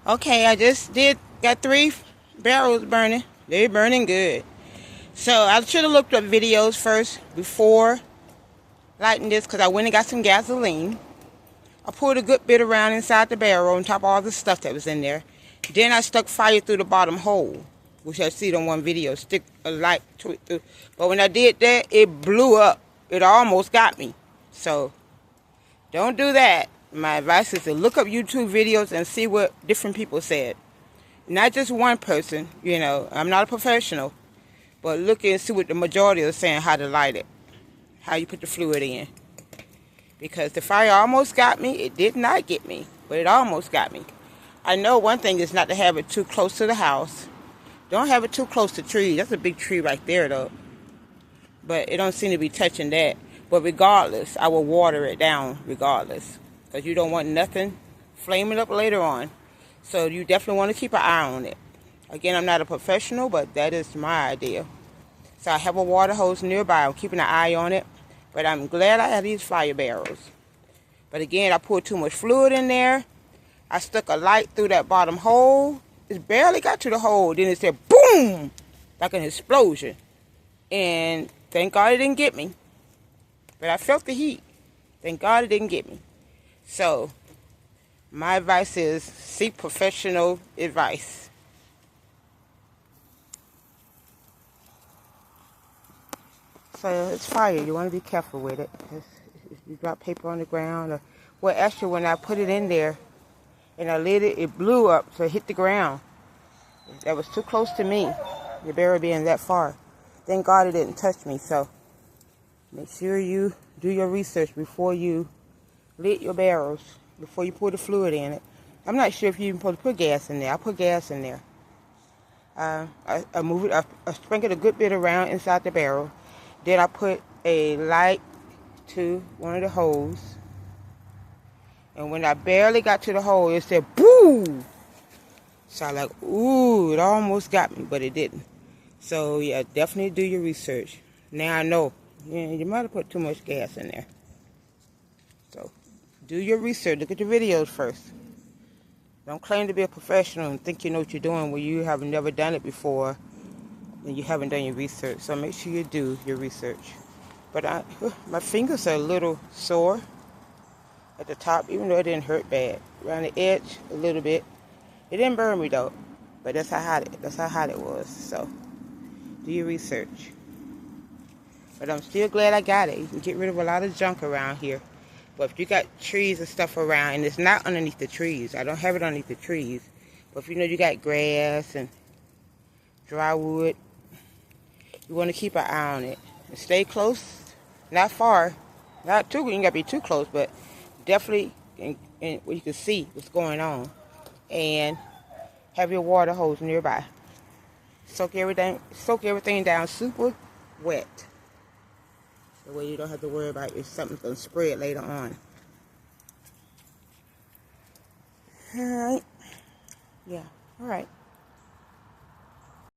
Okay, I just got 3 barrels burning. They're burning good. So I should have looked up videos first before lighting this because I went and got some gasoline. I poured a good bit around inside the barrel on top of all the stuff that was in there. Then I stuck fire through the bottom hole, which I see on one video, stick a light to it through. But when I did that, it blew up. It almost got me. So don't do that. My advice is to look up YouTube videos and see what different people said. Not just one person, I'm not a professional, but look and see what the majority are saying, how to light it, how you put the fluid in. Because the fire almost got me. It did not get me, but it almost got me. I know one thing is not to have it too close to the house. Don't have it too close to trees. That's a big tree right there, though. But it don't seem to be touching that. But regardless, I will water it down regardless. Because you don't want nothing flaming up later on. So you definitely want to keep an eye on it. Again, I'm not a professional, but that is my idea. So I have a water hose nearby. I'm keeping an eye on it. But I'm glad I have these fire barrels. But again, I poured too much fluid in there. I stuck a light through that bottom hole. It barely got to the hole. Then it said boom, like an explosion. And thank God it didn't get me. But I felt the heat. Thank God it didn't get me. So my advice is seek professional advice. So it's fire. You want to be careful with it. If you drop paper on the ground. Well, actually, when I put it in there and I lit it, it blew up, so it hit the ground. That was too close to me, the barrel being that far. Thank God it didn't touch me. So make sure you do your research before you lit your barrels, before you pour the fluid in it. I'm not sure if you even supposed to put gas in there. I put gas in there. I move it. I sprinkle a good bit around inside the barrel. Then I put a light to one of the holes. And when I barely got to the hole, it said, boom! So I like, ooh, it almost got me, but it didn't. So, yeah, definitely do your research. Now I know. You might have put too much gas in there. So, do your research. Look at the videos first. Don't claim to be a professional and think you know what you're doing when you have never done it before and you haven't done your research. So make sure you do your research. But my fingers are a little sore at the top, even though it didn't hurt bad. Around the edge, a little bit. It didn't burn me though, but that's how hot it was. So do your research. But I'm still glad I got it. You can get rid of a lot of junk around here. But if you got trees and stuff around, and it's not underneath the trees, I don't have it underneath the trees. But if you got grass and dry wood, you want to keep an eye on it. And stay close, not far, not too, you ain't got to be too close, but definitely where you can see what's going on. And have your water hose nearby. Soak everything down super wet. The way you don't have to worry about if something's going to spread later on. Alright. Yeah, alright.